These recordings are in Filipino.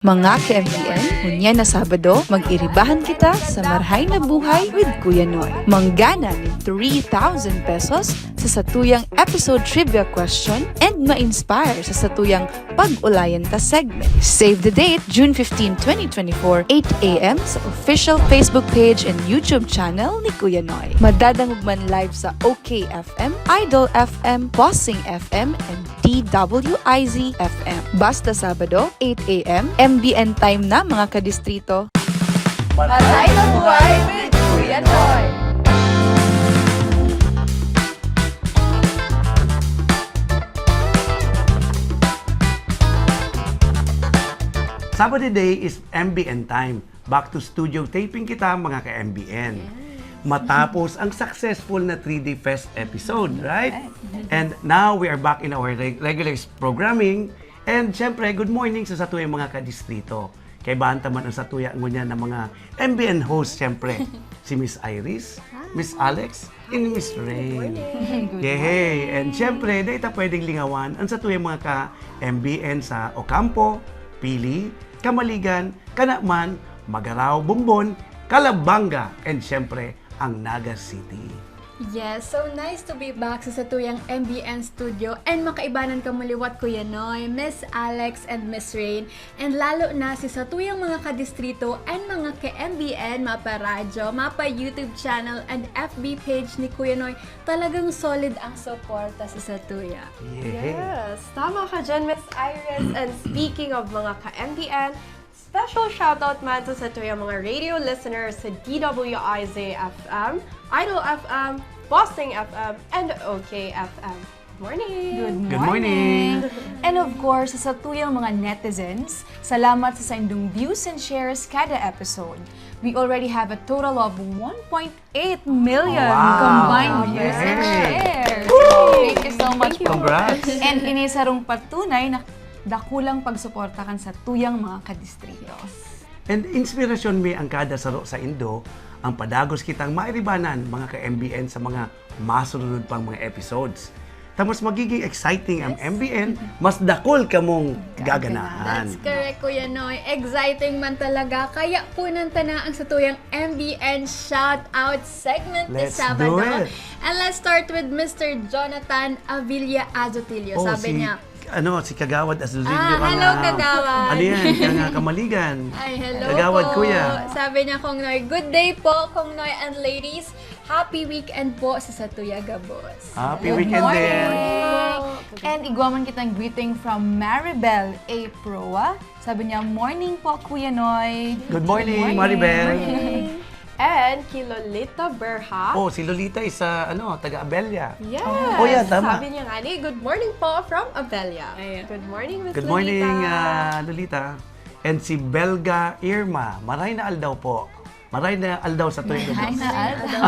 Mga ka-MBN, ngunyan na Sabado, mag-iribahan kita sa Marhay na Buhay with Kuya Noy. Manggana ng 3,000 pesos sa Satuyang episode trivia question and ma-inspire sa Satuyang Pag-Ulayan ta segment. Save the date, June 15, 2024, 8 a.m. sa official Facebook page and YouTube channel ni Kuya Noy. Madadangog man live sa OKFM, Idol FM, Bosing FM, and DWIZ FM. Basta Sabado, 8 a.m. MBN time na mga kadistrito. Marhay na Buhay with Kuya Noy! Sabado day is MBN time. Back to studio taping kita mga ka-MBN. Matapos ang successful na 3D Fest episode, right? And now we are back in our regular programming. And syempre, good morning sa Satuyang mga kadistrito. Kay Banta man ang Satuyang ng mga MBN host, syempre. Si Miss Iris, Miss Alex, and Miss Rain. Yehey! And syempre, dahil pwedeng lingawan ang Satuyang mga ka-MBN sa Ocampo, Pili, Kamaligan, Kanakman, Magaraw, Bumbon, Calabanga, and syempre, ang Naga City. Yes, so nice to be back sa Satuyang MBN studio and makaibanan ka muliwat Kuya Noy, Miss Alex, and Miss Rain. And lalo na si Satuyang mga kadistrito and mga ka-MBN, mapa-radyo, mapa-YouTube channel, and FB page ni Kuya Noy. Talagang solid ang suporta sa Satuya. Yes, tama ka dyan, Miss Iris. And speaking of mga ka-MBN, special shoutout man sa Satuyang mga radio listeners sa DWIZ FM, Idol FM, Bosing FM, and OKFM. Good morning! Good morning! And of course, sa Satuyang mga netizens, salamat sa indong views and shares kada episode. We already have a total of 1.8 million combined views and shares. Thank you so much. Congrats! And inisarong patunay na dakulang pagsuporta kan sa tuyang mga kadistrito. And inspirasyon mi ang kada saro sa Indo, ang padagos kitang mairibanan mga ka-MBN sa mga masunod pang mga episodes. Tapos magiging exciting ang MBN, mas dakol ka mong gaganahan. That's correct, Kuya Noy. Exciting man talaga. Kaya punanta na ang Satuyang MBN Shoutout segment Let's this Sabado. do it. And let's start with Mr. Jonathan Avilla Azotilio. Sabi niya, si Kagawad Azulillo. hello, Kagawad. Ano yan? Kaya nga Kamaligan. Ay, hello Kagawad, po. Kuya. Sabi niya, Kong Noy, good day po, Kong Noy and ladies. Happy weekend po sa Satuyaga, boss. Happy weekend din. And igwaman kitang greeting from Maribel A. Proa. Sabi niya, morning po, Kuya Noy. Good morning, Maribel. And kay Lolita Berha. Oh, si Lolita is taga Abella. Yes! Oh, yeah, tama. Sabi niya nga ni, good morning po from Abella. Ayan. Good morning, Miss Good Lolita. morning, Lolita. And si Belga Irma. Maray na aldaw po. Maray na aldaw sa tuwing Hi gabi. na Alda.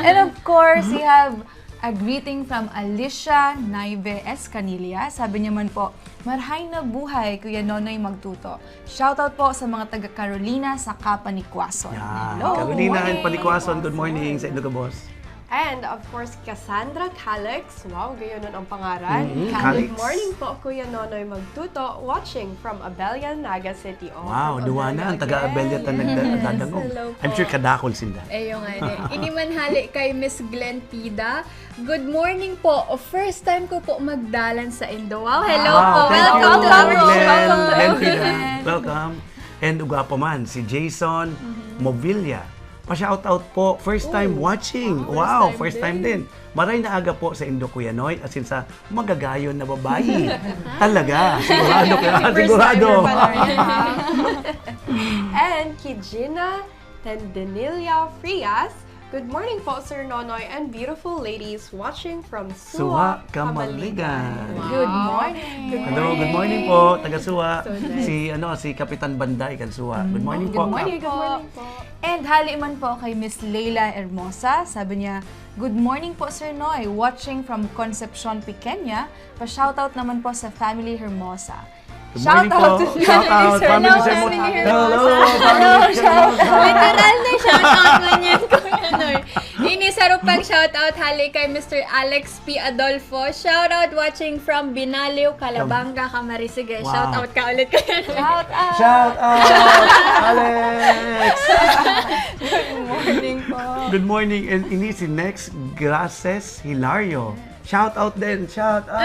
And of course, we have a greeting from Alicia Naive Escanilla. Sabi niya man po, Marhay na Buhay, Kuya Nonoy Magtuto. Shoutout po sa mga taga Carolina sa Kapanikwason. Yan. Hello. Carolina and Panikwason, good morning sa Iloca, boss. And of course, Cassandra Calix. Wow, gayon nun ang pangalan. Calix. Good morning po, Kuya Nonoy Magtuto, watching from Abella, Naga City. Oh, Wow, from duwa na. Ang Abella taga Abella ta nagdadangog. hello po. I'm sure kadakol sinda. Yung Inimanhali kay Miss Glenn Pida. Good morning po. First time ko po magdalan sa Indo. Wow, hello po. Thank you. Welcome to our show. Glenn. Welcome to Glenn our Pida. show. Welcome. And uga pa man, si Jason Movilla. Pa-shoutout po, first time watching. Wow, first time din. Maray na aga po sa Indo, Kuya Noy, as in sa magagayon na babae. Talaga, sigurado ka. Sigurado. And kay Gina Tendenilia Frias. Good morning po, Sir Nonoy and beautiful ladies watching from Suwa, Suwa, Kamaligan. Good morning. Hello, good morning po, taga Suwa. So nice. Si Kapitan Banday, kan Suwa. Good morning po. Good morning po. And hali man po kay Miss Leila Hermosa. Sabi niya, good morning po, Sir Noy. Watching from Concepcion, Pequeña. Pa-shoutout naman po sa family Hermosa. Good morning po. Shout out, family Sermon. Hello, family Sermon. Literal na shoutout man yan, Kuya Noy. Inisarupang shoutout hali kay Mr. Alex P. Adolfo. Shoutout watching from Binaliw, Calabanga, Camarines. Wow. Shoutout ka ulit, Kuya Noy. Shout out, Alex. Good morning po. Good morning, and ini si Next Graces Hilario. Shout out din, shout out.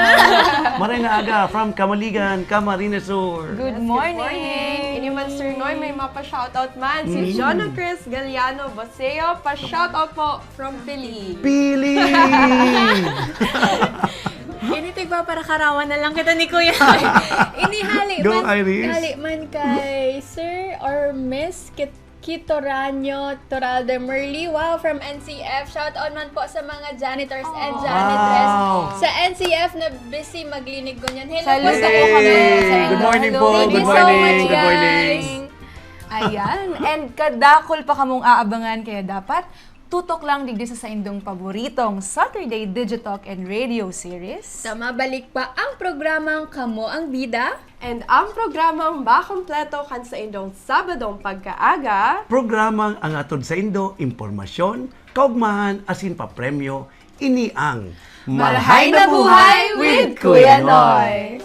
Marhay na aga from Kamaligan, Camarines Sur. Good morning. Ini man Sir Noy, may mapa-shoutout man. Si Jonah Chris Galiano Baseo, pa-shoutout po from Philly. Pili! Initig ba para karawan na lang kita ni Kuya Noy. Inihali Go, man, Iris. hali man kay Sir or Miss Kitoranyo Toral de Merli. Wow, from NCF. Shout out man po sa mga janitors and janitress sa NCF na busy maglinig ganyan. Hello po sa Hello. inyo. Good morning po. Thank Good you so morning. much, Good morning. guys. Ayan. And kadakol pa kamong aabangan kaya dapat tutok lang digdi sa indong paboritong Saturday Digitalk and Radio Series. Sa mabalik pa ang programang Kamo ang Bida. And ang programang Bakompleto kan sa indong Sabadong pagkaaga. Programang ang atod sa Indo, impormasyon, kaugmahan, asin pa premyo, ini ang Marhay na Buhay with Kuya Noy.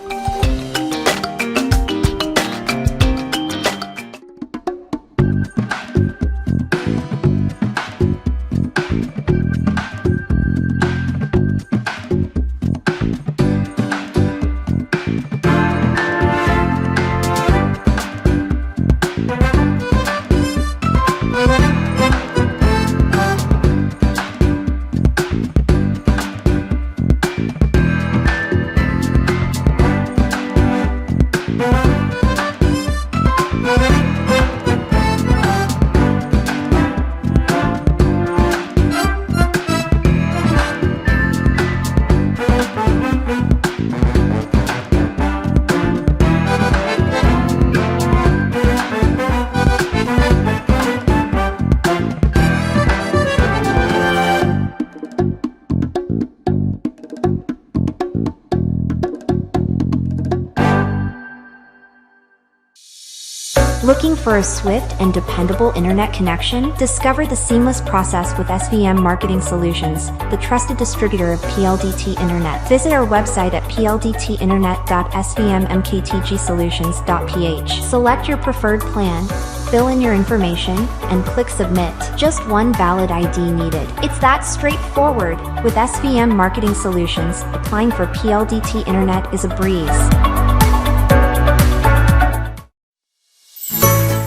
Looking for a swift and dependable internet connection? Discover the seamless process with SVM Marketing Solutions, the trusted distributor of PLDT Internet. Visit our website at pldtinternet.svmmktgsolutions.ph. Select your preferred plan, fill in your information, and click Submit. Just one valid ID needed. It's that straightforward. With SVM Marketing Solutions, applying for PLDT Internet is a breeze.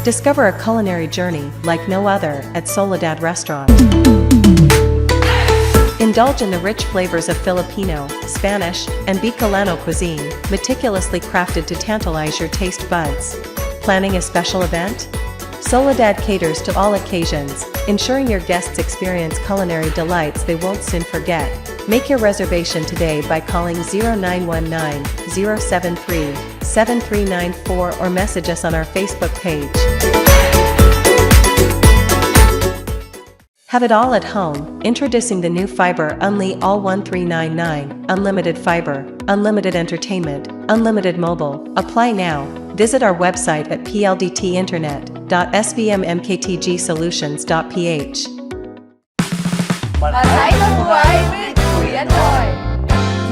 Discover a culinary journey like no other at Soledad Restaurant. Indulge in the rich flavors of Filipino, Spanish, and Bicolano cuisine, meticulously crafted to tantalize your taste buds. Planning a special event? Soledad caters to all occasions, ensuring your guests experience culinary delights they won't soon forget. Make your reservation today by calling 0919-073-7394 or message us on our Facebook page. Have it all at home. Introducing the new Fiber Unli All 1399, Unlimited Fiber, Unlimited Entertainment, Unlimited Mobile. Apply now. Visit our website at pldtinternet.svmmktgsolutions.ph. Marhay na Buhay with Kuya Noy.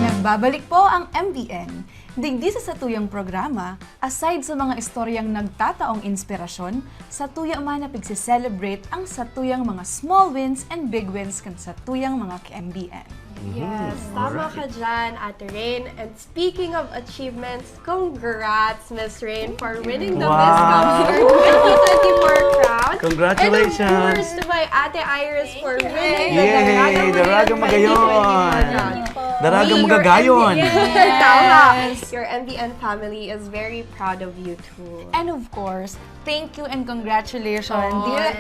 Nagbabalik po ang MBN. Digdi sa satuyang programa, aside sa mga istoryang nagtataong inspirasyon, satuya man na pagse-celebrate ang satuyang mga small wins and big wins kan satuyang mga ka-MBN. Yes, tama ka dyan, Ate Rain. And speaking of achievements, congrats, Miss Rain, for winning the Miss Computer 2024 crown. Congratulations. And of course, to my Ate Iris for winning Yay! the Daragang magayon! 2024 Daragang We, your magagayon! MBN Tama! Your MBN family is very proud of you too. And of course, thank you and congratulations,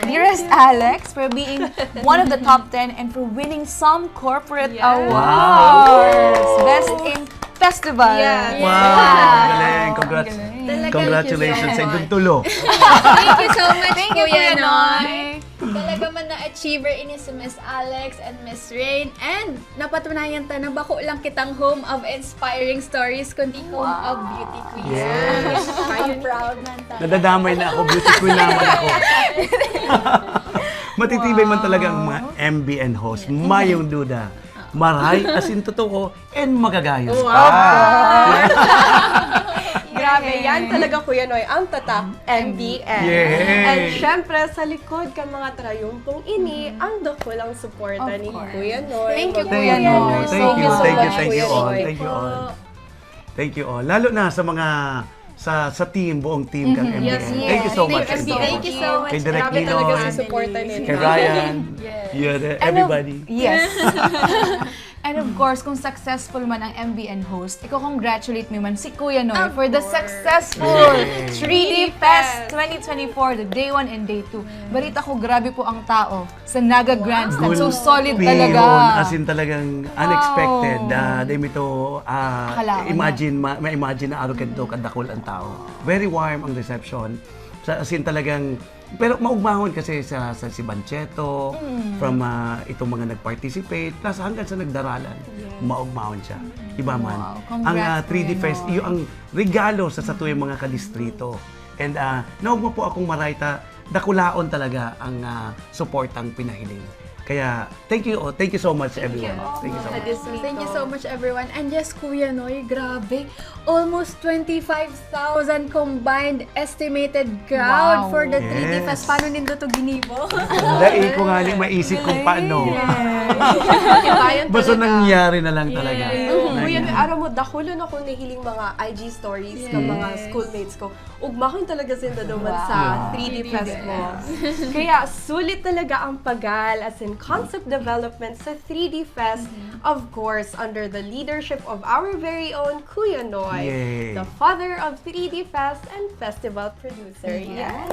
dearest Alex, for being one of the top 10 and for winning some corporate awards. Best in festival. Yes. Wow! Galing! Congrats! Galing. Congratulations sa inyong tulo! Thank you so much, Thank you, Kuya Kuya Noy. Noy. Talaga man na achiever ini si Miss Alex and Miss Rain. And napatunayan ta na bako lang kitang home of inspiring stories, kundi home of beauty queens. Yes. Kayo proud man ta. Nadadamay na ako, beauty queen naman ako. Matitibay man talaga ang mga MBN host. Mayong duda. Marhay, asin totoo, and magagayos ka. Grabe, yan talaga Kuya Noy, ang tatak MBN. Yay! And syempre, sa likod ka mga trayumpong ini, ang dakulang suporta ni course. Kuya Noy. Thank you, Thank Kuya you, Noy. thank you, So thank you, much, thank you Kuya all, Noy. thank you all. Thank you all. Lalo na sa mga sa team, buong team kang MBN. Yes, Thank you so much. Thank you so much. Kay Direk Grabe talaga Ninoy, sa suporta nila. kay Ryan, everybody. Yes. And of course, kung successful man ang MBN host, iko-congratulate mo man si Kuya Noy for the successful 3D Fest 2024, the day 1 and day 2. Balita ko, grabe po ang tao sa Naga Grandstand. So solid talaga. As in talagang unexpected. Dahil ito, Akalain ma-imagine na araw kanto kadakol ang tao. Very warm ang reception. As in talagang, pero maugmahon kasi sa si Bancheto, from itong mga nag-participate, plus hanggang sa nagdaralan, maugmahon siya. Iba man. Wow, Ang congrats, 3D Kuya Fest, Noy. yung ang regalo sa satuyang mga kadistrito. And naugma po akong marayta, dakulaon talaga ang suportang pinahiling. Kaya, thank you so much everyone. Thank you so much. Thank you so much everyone. And yes, Kuya Noy, grabe. Almost 25,000 combined estimated crowd Wow. for the 3D Yes. Fest. Paano nindo to ginibo? Dahil ko nga maisip kung paano. Bayan Basta talaga. nangyari na lang talaga. Kuya Noy, araw mo, dakulo na kung nahiling mga IG stories ng mga schoolmates ko. Ugmahon talaga sila doon sa 3D Fest mo. Kaya sulit talaga ang pagal as in concept development sa 3D Fest. Of course, under the leadership of our very own Kuya Noy, Yay. the father of 3D Fest and festival producer. Yes!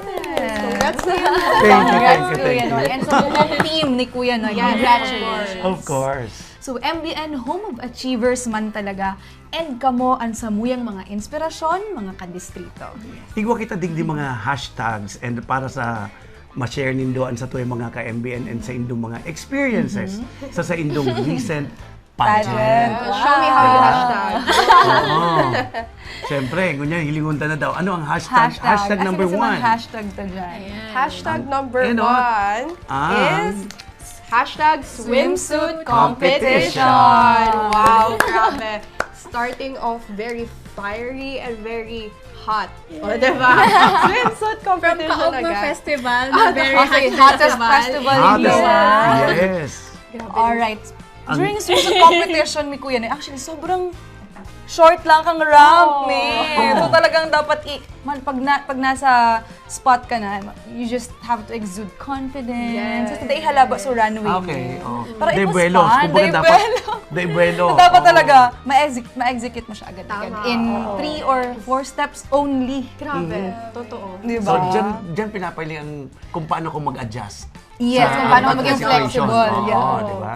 Congrats to you. Congrats, Kuya Thank Noy. you. And sa buong team ni Kuya Noy, congratulations. Of course. So, MBN, home of achievers man talaga. And kamo ang samuyang mga inspirasyon, mga kadistrito. Igwa kita digdi mga hashtags and para sa ma-share nindoan sa tuwing mga ka-MBN and sa indong mga experiences sa indong recent pageant. Show me how you hashtag. Oo. Siyempre, ganyan, hilingunta na daw. Ano ang hashtag? Hashtag number one. Hashtag to dyan. Hashtag number Ano? 1 Ah. is hashtag swimsuit competition. competition. Wow, grabe. Starting off very fiery and very hot. O, diba? Swimsuit From competition Kaugma agad. Festival, na very Okay, hot hottest festival in the Hottest. world. Yes. Alright. During swimsuit competition ni Kuya Noy, actually, sobrang short lang kang ramp, eh. So talagang dapat pag nasa spot ka na, you just have to exude confidence. Yes. Tapos halaba sa runway. Okay. Oh. Pero it was Debuelo. fun. Kumbaga dapat, debuelo. Dapat Oo. talaga, ma-execute mo siya agad-agad. Tama. In 3 or 4 steps only. Grabe. Totoo. Diba? So, dyan pinapili ang kung paano ko mag-adjust. Yes, sa kung paano bawat maging situation. flexible. Oo, Yeah. diba?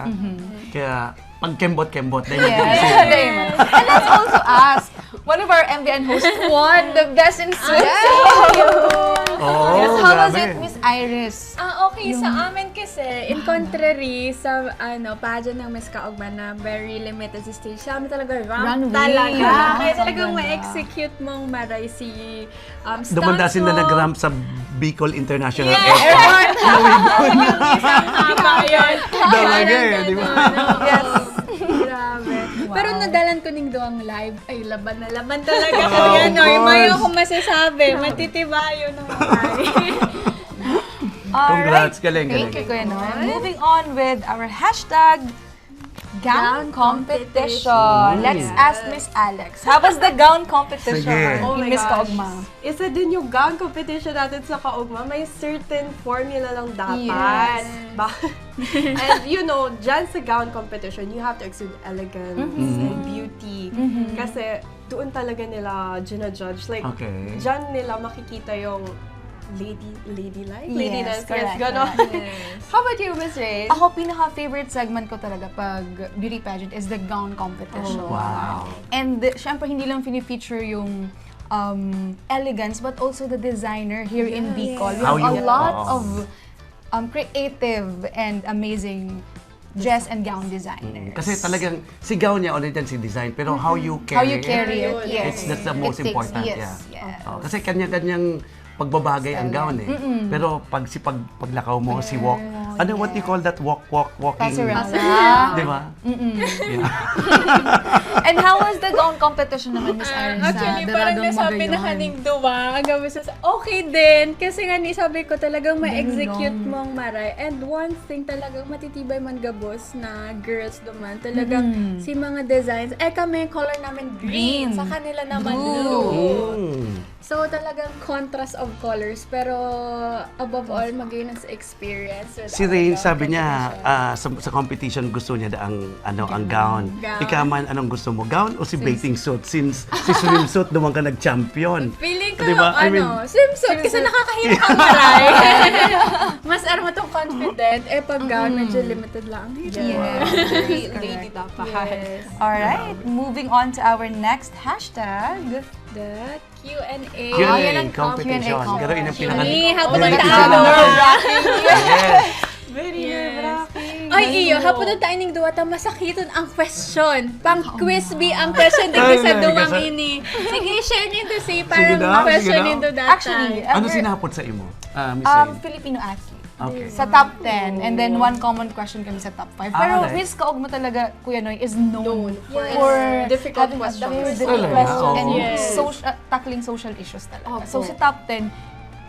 Kaya, pag kembot-kembot, dahil Yes. And let's also ask, one of our MBN hosts won the best in swimsuit. Oh, Yes, how was grabe. it, Miss Iris? Okay, sa amin kasi, in contrary sa pageant ng Miss Kaugma na very limited sa stage, sa amin talaga ramp Runway. talaga. Yeah. Kaya talagang Ang ganda. ma-execute mong maray si stunts Dumandasin na mo. nag-ramp sa Bicol International Yeah, Airport. Isang haba yun. Talaga eh, di ba? Yes. Grabe. Pero nadalan ko ning doang live. Ay, laban na laban talaga. Of Kuya Noy, course. may ako masasabi. Matitibayo ng Marhay. Congrats, galing, Thank galing. you, Kuya Noy. Moving on with our hashtag gown competition. Let's ask Miss Alex. How was the gown competition Sige. Oh my in Miss gosh. Kaugma? Isa din yung gown competition natin sa Kaugma. May certain formula lang dapat. And you know, dyan sa gown competition, you have to exude elegance and beauty. Kasi doon talaga nila judge. Like, Okay. dyan nila makikita yung ladylike? Yes, Ladiness, correct, ganon. How about you, Miss Ray? Ako, pinaka-favorite segment ko talaga pag beauty pageant is the gown competition. Wow. And syempre, hindi lang fini-feature yung elegance, but also the designer here in Bicol. We How have a you- lot Oo. of creative and amazing dress and gown designers. Kasi talagang si gown niya, already si design, pero how you How carry you carry it, yes. that's the most It takes- important. yes, Yeah. yes. Kasi kanya-kanyang pagbabagay ang gown eh. Pero paglakaw mo, si walk, what you call that walking? Passerella. Di ba? Yeah. And how was the gown competition naman, Miss Iris? Actually, parang nasabi na kaning duwa. Hanggang sa okay din. Kasi nga sabi ko talagang ma-execute mo ang Marhay. And one thing talagang matitibay man gabos na girls naman. Talagang si mga designs. Kami, color namin green. Sa kanila naman blue. So talagang contrast of colors. Pero above all, mag-gain sa experience. with Si our Rain, gown sabi niya, competition. sa competition gusto niya ang gown. Ikaw man, anong gusto mo? Gown o si bathing suit? Since si swimsuit naman ka nag-champion. Feeling ko, Diba? I mean, swimsuit kasi nakakahiya ang Marhay. Mas mo tong confident. Pag gown, medyo limited lang. Yes. Lady dapat. Alright, moving on to our next hashtag. The Q&A. Q&A yan ang competition. Q&A Pero yun ang pinaka... Hapon ng Yes. talo. Yes. Very nerve-wracking. Ay, iyo, hapon ng tayo ning duwa, masakiton ang question. Pang quiz be ang question din sa duwang ini. Sige, share nindo si parang daw, question sige daw. nindo data. Actually, Ano sinapot sa imo? Miss Rain? Filipino Aki. Okay. Sa top 10, and then one common question kami sa top 5. Pero right. Miss Kaugma talaga, Kuya Noy, is known Yes. for Difficult having questions. very Talaga? difficult questions and Yes. tackling social issues talaga. Opo. So sa top 10,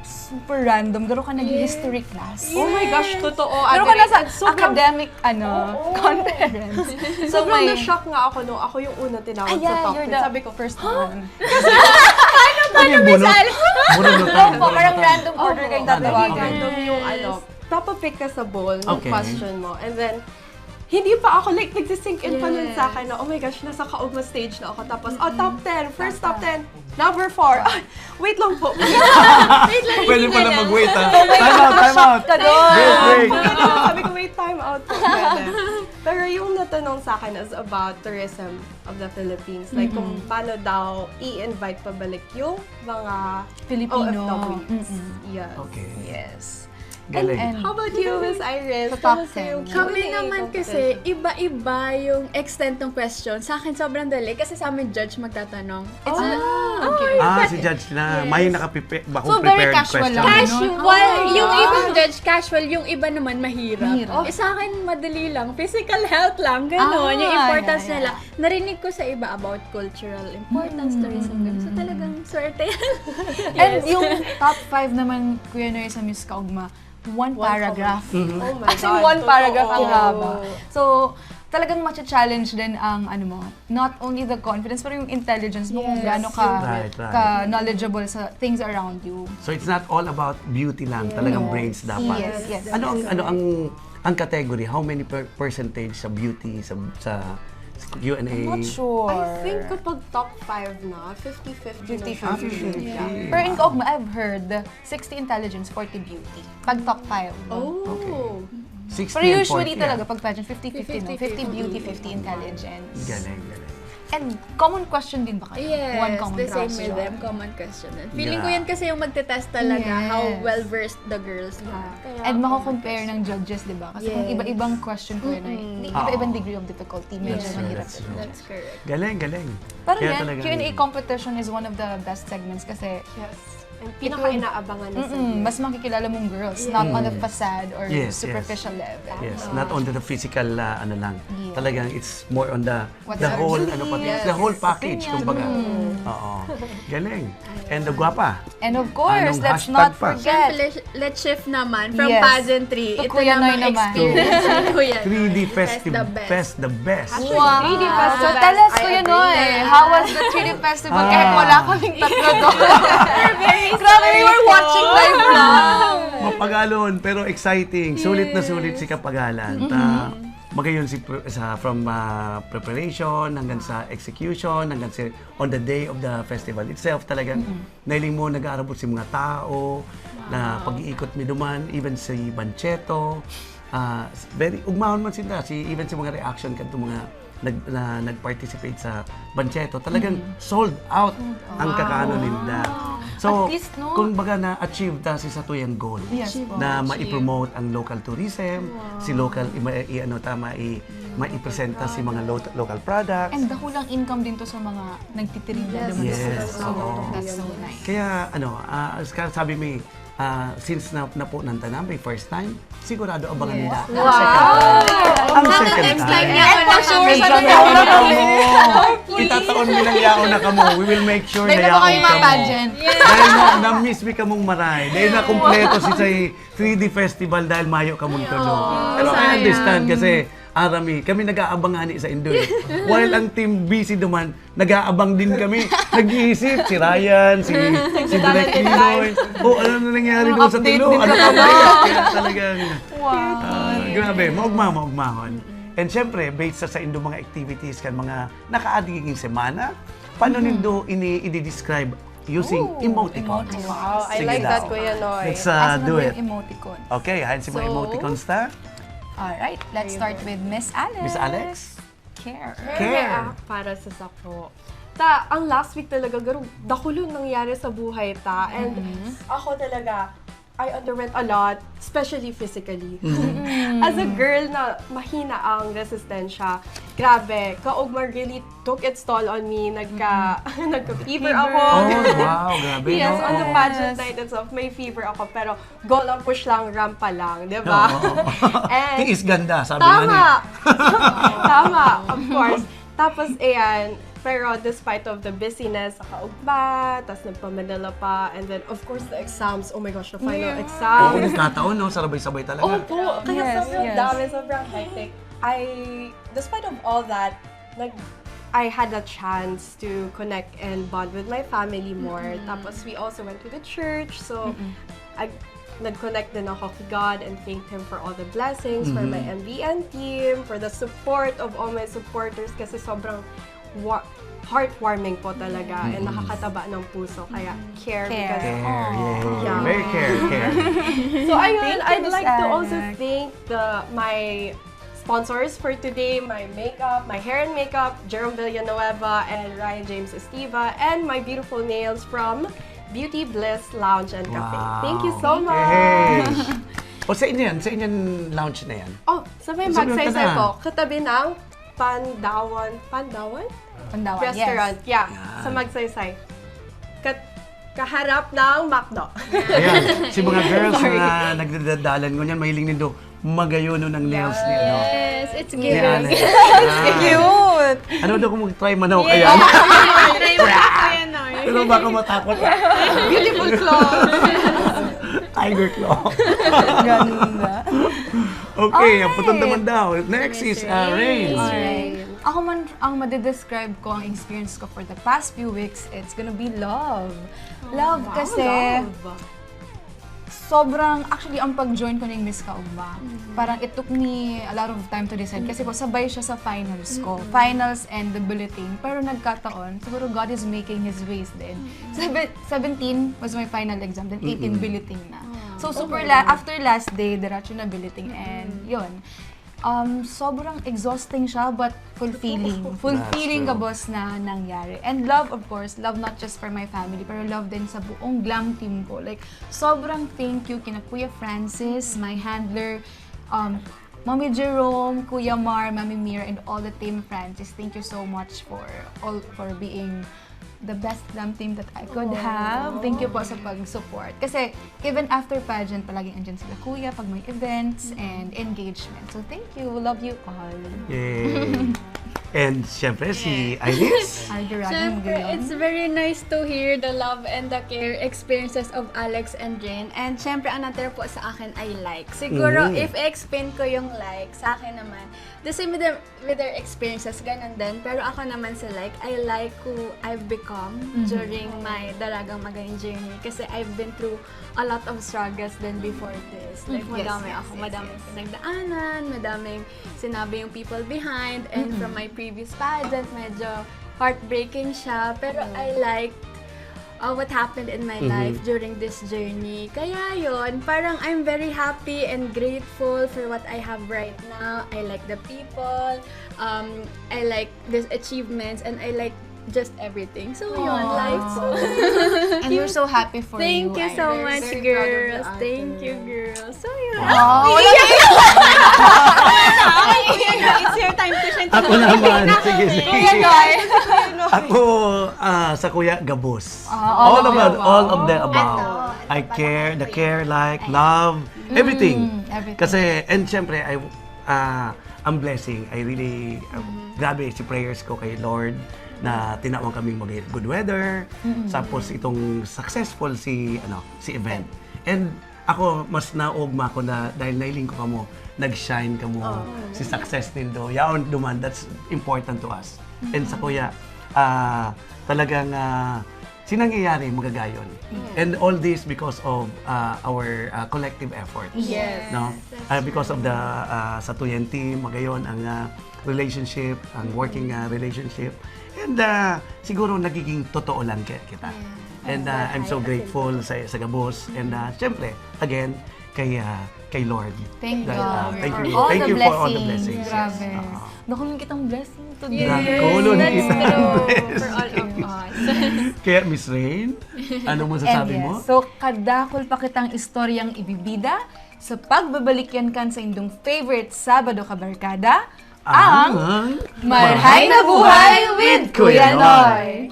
super random. Garo ka nag-history class. Oh my gosh, totoo. Garo ka na sa Sobrang academic conference. So Sobrang may... na-shock nga ako no. Ako yung unang tinawag Ay, sa yeah, top you're 10. the Sabi ko, first one. Ano yung bunot? Bununutan. Opo, parang random order kayong tatawagan. random yung papapick ka sa bowl ng Okay. question mo. And then, hindi pa ako, like, nagsisink in pa nun sa akin na, oh my gosh, nasa kaugma stage na ako. Tapos, top 10, first top 10, number 4. Ay, wait lang po. Pwede pa na mag-wait ha. Time out. Ka doon. Break. Sabi ko, wait, time out po. Pwede. Pero yung natanong sa akin is about tourism of the Philippines. Like, kung paano daw i-invite pabalik yung mga Filipino. OFWs. Yes. Okay. Yes. Galing. And How about you, Miss Iris? Sa top Kamusta 10? yung Kami Q&A naman kasi, competition? iba-iba yung extent ng question. Sa akin, sobrang dali. Kasi sa amin, judge magtatanong. It's Okay. Si Judge na may nakaprepare, So, very prepared casual question. lang. Casual. Yung ibang judge, casual. Yung iba naman, mahirap. Mahirap. Sa akin, madali lang. Physical health lang. Ganon. Yung importance nila. Narinig ko sa iba about cultural importance, tourism. Ganun. So talagang swerte yan. And yung top 5 naman, Kuya Noy, sa Miss Kaugma, one paragraph. Oh my As in, God, one paragraph ang totoo. haba. So, talagang matcha-challenge din ang not only the confidence, pero yung intelligence mo kung gaano ka, Right. ka knowledgeable sa things around you. So it's not all about beauty lang, talagang brains dapat. Yes. Ano ang category? How many percentage sa beauty sa Q&A? I'm not sure. I think kapag top 5 na, 50-50 na siya. 50-50. Pero in Kaugma, I've heard 60 intelligence, 40 beauty. Pag top 5. Oh. 60 Pero and usually 40, talaga, pag pageant, 50-50 no? 50 beauty, 50 intelligence. Galing. And common question din ba kayo? Yes, One common the same question. with them. Common question. Feeling ko Yeah. yan kasi yung magte-test talaga Yes. how well-versed the girls are. Kaya, And mako-compare ng judges, di ba? Kasi kung Yes. iba-ibang question ko yun, iba-ibang degree of difficulty, medyo That's mahirap. true. That's correct. Galing. Pero Kaya yan, talagang- Q&A competition is one of the best segments kasi Yes. And pinaka-inaabangan na sa mas makikilala mong girls, not on the facade or Yes, superficial level. Yes, not only the physical lang. Yes. Talagang it's more on the What's whole actually- the whole package kumbaga. Oo. Galing. And the gwapa. And of course, Anong let's hashtag not pa? forget, Let's shift naman from Yes. pageantry. To Ito Kuya Noy naman naman. experience ni Kuya Noy. 3D Best the best. Fest the best. wow. 3D Fest So the tell best. us, I Kuya agree. Noy, how was the 3D Festival? Kahit wala kaming tatlo doon. Grabe, we were watching live lang. Mapagalon pero exciting. Sulit na sulit si Kapagalan. Magayon from preparation hanggang sa execution hanggang sa on the day of the festival itself talagang nailing mo nag-aarabot si mga tao na pag-iikot mi duman even si Bancheto very ugmahon man sila even sa mga reaction kadto mga nag-participate sa Bancheto, talagang sold out ang kakano nila. So, At least, no? kung baga na-achieve ta si Satuyang goal Yes po. na ma-promote ang local tourism, si local, ma-ipresenta si mga local products. And dakulang income din to sa mga nagtitirinda naman. Yes, So, oo. that's so nice. Kaya sabi mo, since napunan ta na, may first time, sigurado abangan nila. Ang second time. Itataon mo ng yaon na kamo. We will make sure na May yaon kayo mga kamo. pageant. Dahil na-miss mi kamong maray. Dahil na kumpleto si say 3D Festival dahil mayo kamong tulo. Pero I understand kasi kami nag-aabang sa Indoy. While ang team busy naman, nag-aabang din kami. Nag-iisip, si Ryan, si Direk Noy. Ano na nangyari doon sa tulo? Ano ka ba? Kaya talagang, grabe, maugmahon. And syempre, based sa indo mga activities kan mga nakaadiging semana, paano nindo i-describe using emoticons? Wow, I Sige like daw. that, Kuya Noy. Let's As do naman it. yung emoticon. Okay, hayan si mga So, emoticons ta. Alright, let's start with Miss Alex. Miss Alex? Care. Care. Para sa sako. Ang last week talaga, dakulong nangyari sa buhay ta. And ako talaga, I underwent a lot, especially physically. As a girl na mahina ang resistensya, grabe, kaugma really took its toll on me. Nagka-fever ako. Oh, wow, grabe. Yes, no? on the pageant night itself, may fever ako. Pero goal lang, push lang, rampa lang, di ba? And Tiis ganda, sabi nga ni. tama! Tama, of course. Tapos, ayan, pero despite of the busyness, nakaugba, tapos nagpamadala pa, and then, of course, the exams. Oh my gosh, the final Oo, exam. nagkataon, no? Sarabay-sabay talaga. Opo, kaya Yes, sobrang yes. dami, sobrang hectic. Despite of all that, I had a chance to connect and bond with my family more. Tapos we also went to the church, so nag-connect din ako kay God and thanked Him for all the blessings, for my MBN team, for the support of all my supporters, kasi sobrang heartwarming po talaga and nakakataba ng puso. Kaya care because Care, yeah. Yeah. Very care. So ayun, Thank you, I'd Miss like to also Alex. thank my sponsors for today, my hair and makeup, Jerome Villanueva and Ryan James Estiva, and my beautiful nails from Beauty Bliss Lounge and Cafe. Wow. Thank you so much! Hey. O sa inyo yan, lounge na yan. Oh, sa may Sabi mo magsaysay ka na. po, katabi ng Pandawan? Pandawan, Restaurant. Yeah, sa magsaysay. Kaharap ng McDo. Ayan, si mga girls na nagdadadalan ko niyan, mahiling nindo magayono ng nails ni ano. Yes, it's Ni good. Alex. Cute! Ano daw kung mag-try manok kaya? Try mo na, Kuya Noy. Pero baka matakot. Beautiful clothes. Tiger claw. Ganda. Okay, ang Alright. putol naman daw. Next is Rain. Alright. Ako man, ang madidescribe ko, ang experience ko for the past few weeks, it's gonna be love. Love kasi, actually, ang pag-join ko ng Miss Kaugma, parang it took me a lot of time to decide kasi po sabay siya sa finals ko. Finals and the bulletin. Pero nagkataon, siguro God is making His ways din. 17 was my final exam, then 18 bulletin na. So super after last day, diretso na bulletin and yun. Sobrang exhausting siya but fulfilling. Fulfilling true. ka boss na nangyari. And love, of course, love not just for my family, pero love din sa buong glam team ko. Like, sobrang thank you kina Kuya Francis, my handler, Mami Jerome, Kuya Mar, Mami Mira, and all the team Francis. Thank you so much for being the best glam team that I could have. Thank you po sa pag-support. Kasi even after pageant, palaging andyan sila kuya pag may events and engagement. So thank you. Love you all. Yay. And syempre si Iris. Siyempre, it's very nice to hear the love and the care experiences of Alex and Jen. And siyempre, ang natira po sa akin ay like. Siguro, if i-explain ko yung like, sa akin naman, the same with their experiences, ganun din. Pero ako naman sa like, I like who I've become during my dalagang magaling journey. Kasi I've been through a lot of struggles than before this. Like, madaming pinagdaanan, madaming sinabi yung people behind, and from my previous pageant, medyo heartbreaking siya. Pero I like what happened in my life during this journey. Kaya yun, parang I'm very happy and grateful for what I have right now. I like the people, I like these achievements, and I like just everything. So yun, life. So And we're so happy for you. thank you so Iris. much, Very proud of you, girls. ate. Thank you, girls. So yun. It's your time to shine. Ako naman, sige, sige. Kuya Noy. Ako, sa Kuya Gabos. all of the all of the above. I care, the care, like, love, everything. everything. Kasi, and syempre, I'm blessing. I really, grabe, si prayers ko kay Lord na tinawag kaming good weather. Tapos itong successful si event. And ako, mas naugma ko na dahil nailing ko kamo, nag-shine kamo, si success nindo. Yaon duman, that's important to us. And sa Kuya, talagang sinangyayari magagayon. And all this because of our collective effort. Yes. No? Because of the Satuyan team, magayon ang relationship, ang working relationship. And siguro nagiging totoo lang kita. And I'm so grateful sa Gabos. And syempre, again, kay Lord. Thank Dahil, God. thank you. All Thank the you for all the blessings. blessings. Grabe. Yes. Nakulong kitang blessing today. Nakulong That's kita. true. For all of us. Kaya Miss Rain, ano mo sasabi mo? So, kadakol pa kitang istoryang ibibida sa pagbabalik yan kan sa indong favorite Sabado Kabarkada, ang Marhay na Buhay with Kuya Noy!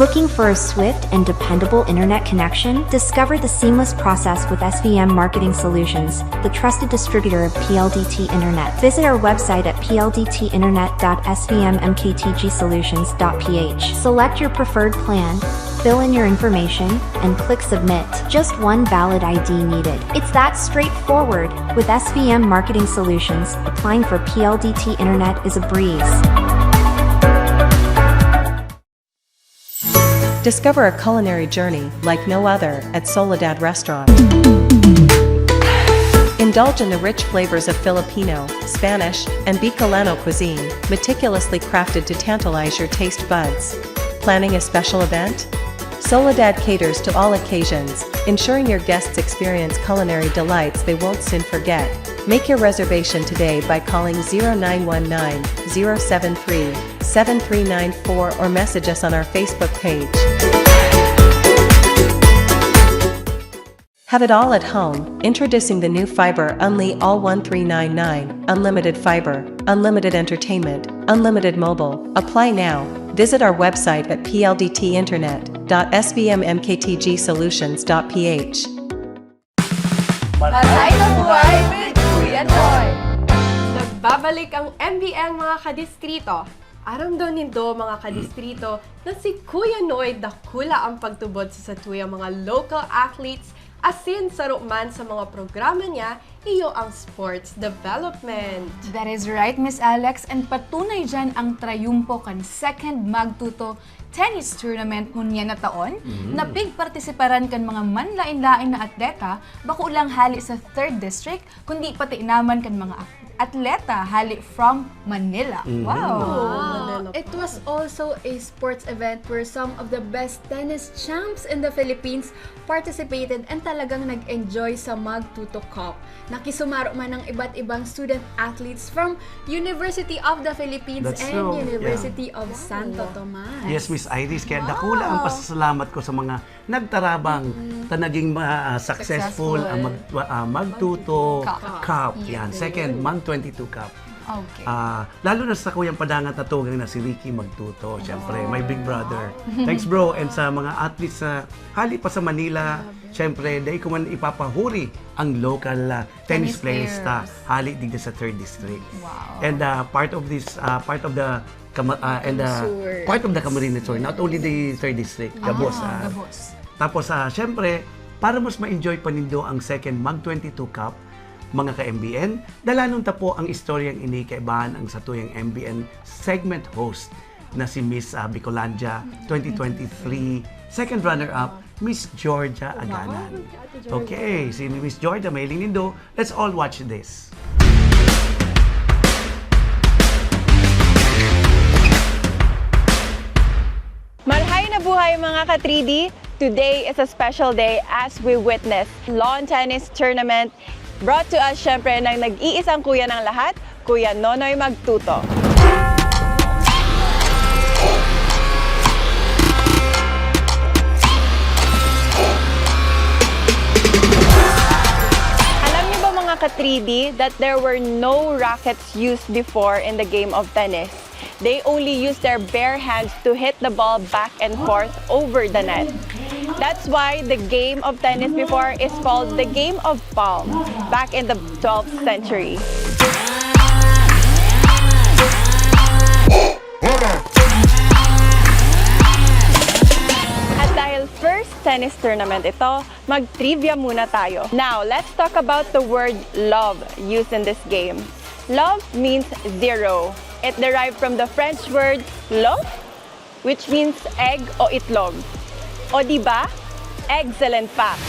Looking for a swift and dependable internet connection? Discover the seamless process with SVM Marketing Solutions, the trusted distributor of PLDT Internet. Visit our website at pldtinternet.svmmktgsolutions.ph. Select your preferred plan, fill in your information, and click Submit. Just one valid ID needed. It's that straightforward. With SVM Marketing Solutions, applying for PLDT Internet is a breeze. Discover a culinary journey like no other at Soledad Restaurant. Indulge in the rich flavors of Filipino, Spanish, and Bicolano cuisine, meticulously crafted to tantalize your taste buds. Planning a special event? Soledad caters to all occasions, ensuring your guests experience culinary delights they won't soon forget. Make your reservation today by calling 0919-073-7394 or message us on our Facebook page. Have it all at home. Introducing the new Fiber Unli All 1399, Unlimited Fiber, Unlimited Entertainment, Unlimited Mobile. Apply now. Visit our website at pldtinternet.svmmktgsolutions.ph. Marhay na Buhay with Kuya Noy! Nagbabalik ang MBN mga kadistrito. Aram daw nindo mga kadistrito na si Kuya Noy dakula ang pagtubod sa satuyang mga local athletes asin sarukman sa mga programa niya iyo ang sports development. That is right, Miss Alex. And patunay dyan ang trayumpo kan second magtuto tennis tournament ngunyan na taon, na pigpartisiparan kan mga manlain-lain na atleta, bako lang hali sa 3rd district, kundi pati naman kan mga atleta hali from Manila. Wow! It was also a sports event where some of the best tennis champs in the Philippines participated and talagang nag-enjoy sa Magtuto Cup. Nakisumaro man ng iba't ibang student athletes from University of the Philippines That's and true. University of Santo Tomas. Yes, Miss Iris, kaya dakula ang pasasalamat ko sa mga nagtarabang naging successful ang Magtuto Cup. Yan, second Mang 22 Cup. Okay. Lalo na sa kuyang padangat na tugang na si Ricky Magtuto, syempre, my big brother. Thanks bro, and sa mga athletes na hali pa sa Manila, syempre, dahil ko man ipapahuri ang local tennis players na hali dito sa 3rd District. Wow. And part of this, part of the Camarines Tour, not only the 3rd District, Gabos. Gabos. Tapos, syempre, para mas ma-enjoy pa nindo ang second Mag 22 Cup, mga ka-MBN, dalanong po ang istoryang inikaibahan ang Satuyang MBN segment host na si Miss Bicolandia 2023 second runner-up, Miss Georgia Aganan. Okay, si Miss Georgia, mahiling nindo. Let's all watch this. Marhay na buhay mga ka-3D! Today is a special day as we witness lawn tennis tournament brought to us syempre ng nag-iisang kuya ng lahat, Kuya Noy Magtuto. Alam niyo ba mga ka-3D that there were no rackets used before in the game of tennis? They only use their bare hands to hit the ball back and forth over the net. That's why the game of tennis before is called the game of palm, back in the 12th century. At dahil first tennis tournament ito, mag-trivia muna tayo. Now, let's talk about the word love used in this game. Love means zero. It derived from the French word l'œuf, which means egg o itlog. O diba? Excellent fact.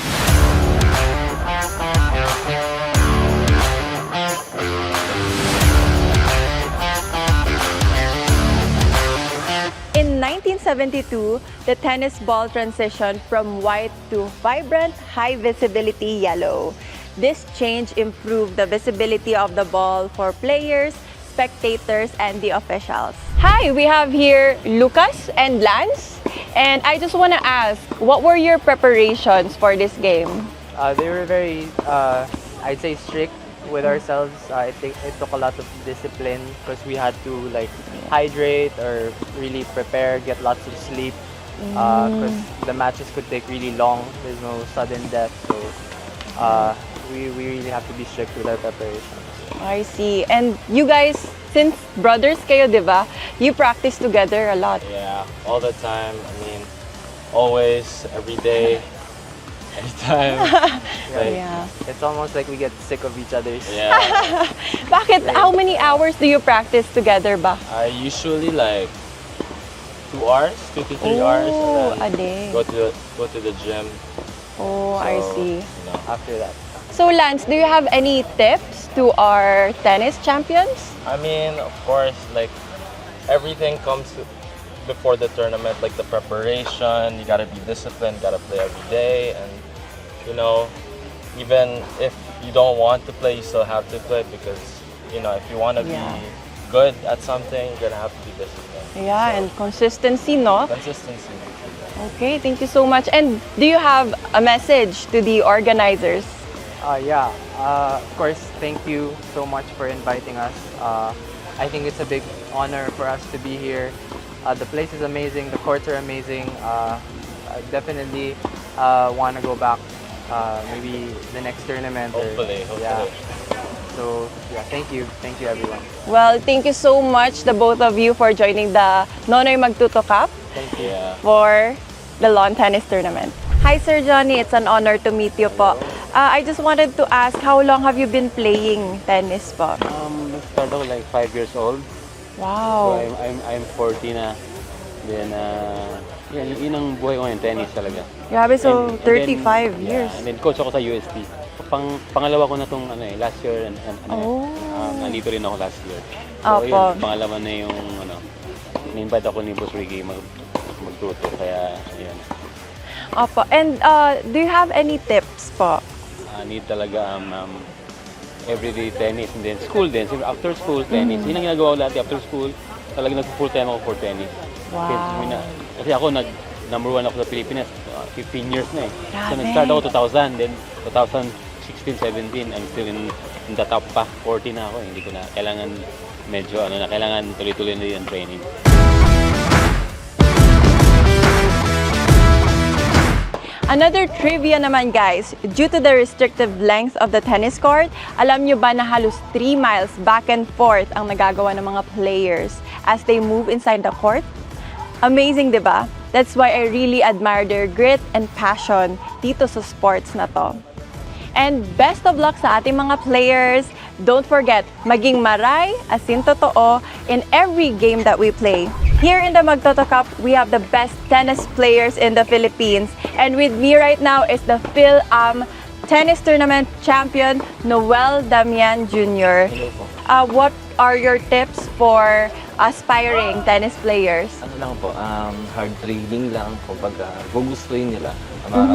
In 1972, the tennis ball transitioned from white to vibrant, high visibility yellow. This change improved the visibility of the ball for players, spectators, and the officials. Hi, we have here Lucas and Lance. And I just want to ask, what were your preparations for this game? They were very, I'd say, strict with ourselves. I think it took a lot of discipline because we had to like hydrate or really prepare, get lots of sleep. Because the matches could take really long. There's no sudden death, so we really have to be strict with our preparations. I see. And you guys, since brothers kayo, diba? You practice together a lot. Yeah, all the time. I mean, always, every day, anytime. Like, Yeah. It's almost like we get sick of each other's. yeah. Bakit? How many hours do you practice together ba? I usually like 2 hours, 2 to 3 hours, Oh, and a day. then go to the gym. Oh, I So, see. You know. After that. So Lance, do you have any tips to our tennis champions? I mean, of course, like everything comes before the tournament, like the preparation. You gotta be disciplined, gotta play every day, and you know, even if you don't want to play, you still have to play because you know if you want to Yeah. be good at something, you're gonna have to be disciplined. Yeah, and consistency, no? Consistency. Okay, thank you so much. And do you have a message to the organizers? Of course, thank you so much for inviting us. I think it's a big honor for us to be here. The place is amazing, the courts are amazing. I definitely want to go back maybe the next tournament. Hopefully. Yeah. So, yeah, thank you everyone. Well, thank you so much, the both of you, for joining the Noy Magtuto Cup Thank you. Yeah. for the lawn tennis tournament. Hi, Sir Johnny. It's an honor to meet you po. I just wanted to ask, how long have you been playing tennis po? Start out like 5 years old. Wow. So I'm 40 na. Then yun ang buhay ko ngayon, tennis talaga. Grabe, so And then, 35 years. Yeah, and then coach ako sa UST. pangalawa ko na tong last year nandito rin ako last year. So Opo. yun, pangalawa na yung in-invite ako ni Boss Ricky magtuto kaya yun. Opo. And do you have any tips po? Need talaga everyday tennis and then school din. After school tennis. Yun ang ginagawa ko dati after school. Talaga nag-full time ako for tennis. Wow. Kasi ako number 1 ako sa Pilipinas. 15 years na eh. So Grabe. nag-start ako 2000, then 2016, 17, I'm still in the top pa. 40 na ako, hindi ko na kailangan medyo kailangan tuloy-tuloy na yung training. Another trivia naman guys, due to the restrictive length of the tennis court, alam nyo ba na halos 3 miles back and forth ang nagagawa ng mga players as they move inside the court? Amazing, di ba? That's why I really admire their grit and passion dito sa sports na to. And best of luck sa ating mga players. Don't forget, maging maray, asin totoo, in every game that we play. Here in the Magtoto Cup, we have the best tennis players in the Philippines. And with me right now is the Phil-Am Tennis Tournament Champion, Noel Damian Jr. What are your tips for aspiring tennis players? Ano lang po, hard training lang, kumbaga gugustuhin nila.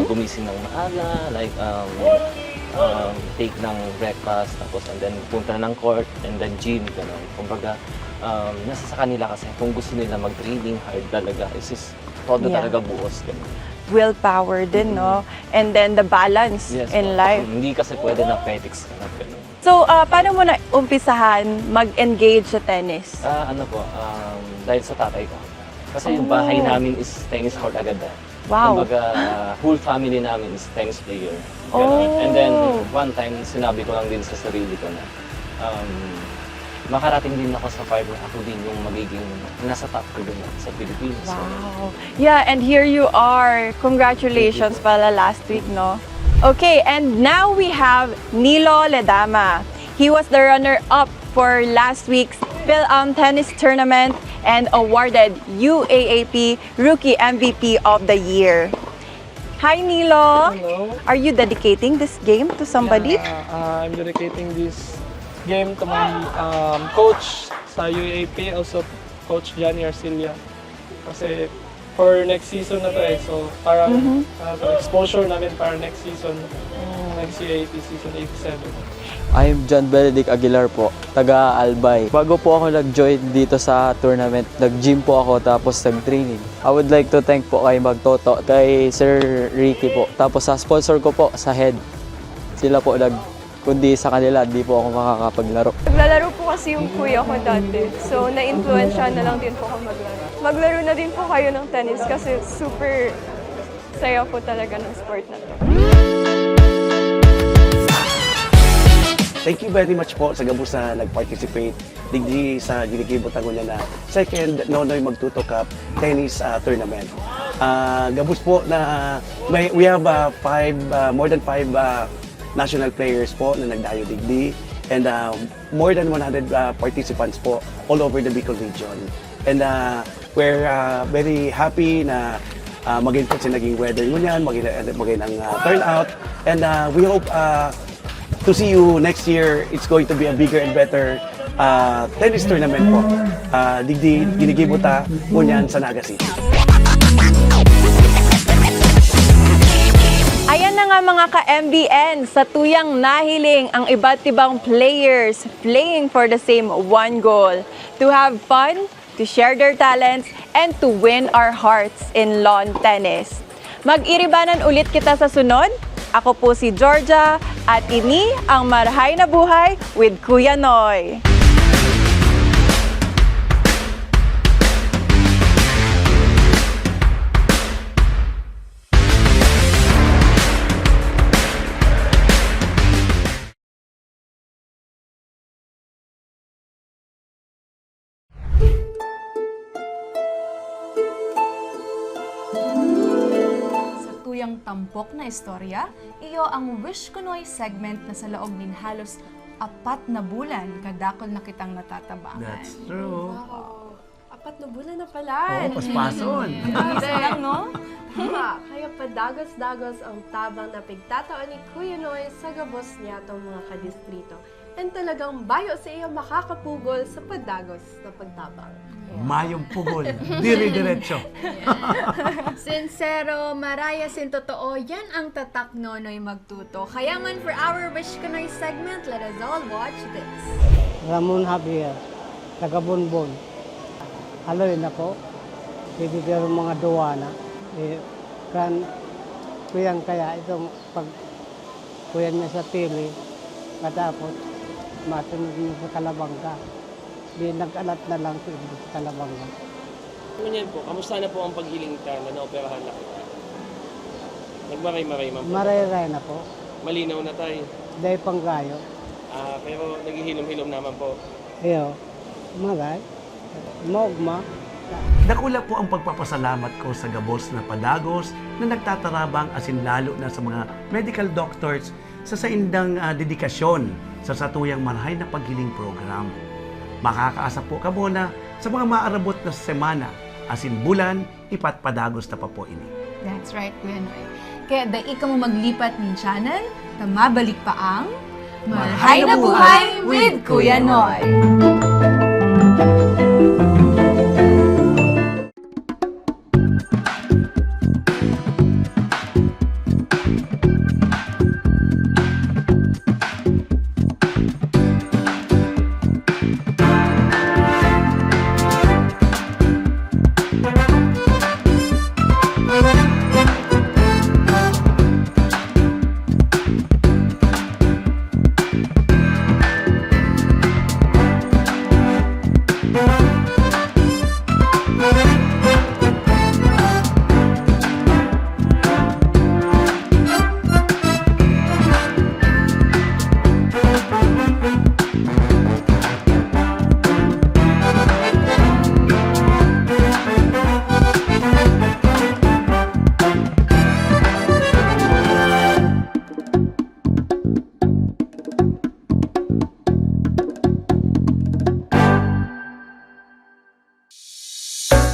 Gumising ng maaga, like take ng breakfast, tapos and then punta ng court, and then gym, gano'n. Kumbaga, nasa sa kanila kasi kung gusto nila mag-training hard talaga, is todo talaga buos. Gano'n. Willpower din, no? And then the balance in life. Hindi kasi pwede na petics ka na gano'n. So, paano mo na umpisahan mag-engage sa tennis? Ano po, dahil sa tatay ko. Kasi yung bahay namin is tennis court agad. Wow. Kumbaga, whole family namin is tennis player. Ganun. And then, one time, sinabi ko lang din sa sarili ko na makarating din ako sa fiber. Ako din yung magiging nasa top ko din sa Pilipinas. Wow. Yeah, and here you are. Congratulations pala last week, no? Okay, and now we have Nilo Ledama. He was the runner-up for last week's Phil-Am Tennis Tournament and awarded UAAP Rookie MVP of the Year. Hi, Nilo. Hello. Are you dedicating this game to somebody? I'm dedicating this game to my coach sa UAP, also Coach Johnny Arcilia. Kasi for next season na to eh, so parang exposure namin para next season, next UAP season 87. I'm John Benedict Aguilar po, taga Albay. Bago po ako nag-join dito sa tournament, nag-gym po ako tapos nag-training. I would like to thank po kay Magtoto, kay Sir Ricky po. Tapos sa sponsor ko po, sa Head. Sila po kundi sa kanila, di po ako makakapaglaro. Naglalaro po kasi yung kuya ko dati. So, na-influensya na lang din po ako maglaro. Maglaro na din po kayo ng tennis kasi super saya po talaga ng sport na to. Thank you very much po sa gabos na nag-participate digdi sa ginigibutan ko na second Nonoy Magtuto Cup Tennis Tournament. Gabos po na we have more than 5 national players po na nagdayo digdi and more than 100 participants po all over the Bicol region. And we're very happy na maging po naging weather ngunyan, maging ang turnout, and we hope to see you next year. It's going to be a bigger and better tennis tournament po. Digdi ginigibuta ngunyan sa Naga City. Ayan na nga mga ka-MBN, sa tuyang nahiling ang iba't ibang players playing for the same one goal, to have fun, to share their talents, and to win our hearts in lawn tennis. Mag-iribanan ulit kita sa sunod. Ako po si Georgia at ini ang Marhay na Buhay with Kuya Noy. Tuyang tampok na istorya, iyo ang Wish Ko Noy segment na sa loob nin halos 4 na bulan kadakol na kitang natatabangan. That's true. Wow. 4 na bulan na pala. Oo, paspason. Grabe lang, no? Tama. Kaya padagos-dagos ang tabang na pigtataon ni Kuya Noy sa gabos niya itong mga kadistrito. And talagang bayo sa iyo makakapugol sa padagos na pagtabang. Mayong pugol, dire-diretso. Sincero, maraya sin totoo, yan ang tatak Nonoy magtuto. Kaya man for our Wish Ka Noy segment, let us all watch this. Ramon Javier, taga Bonbon. Haloy na po, bibigyan ng mga duwana. Kuyan kaya itong pag kuyan niya sa pili, matapos masunod niya sa Kalabangga. Di nag-alat na lang sa Kalabangga. Ganyan po, kamusta na po ang pag-iling ka na naoperahan na kita? Nagmaray-maray man po. Maray-ray na po. Malinaw na tayo. Dahil panggayo. Pero naghihilom-hilom naman po. Iyo, magay. Maugma. Dakula po ang pagpapasalamat ko sa gabos na padagos na nagtatarabang asin lalo na sa mga medical doctors sa saindang dedikasyon sa Satuyang Marhay na paghiling program. Makakaasa po ka muna sa mga maarabot na semana asin bulan, ipatpadagos na pa po ini. That's right, Kuya Noy. Kaya dahil ka mo maglipat ng channel na mabalik pa ang Marhay na Buhay with Kuya Noy.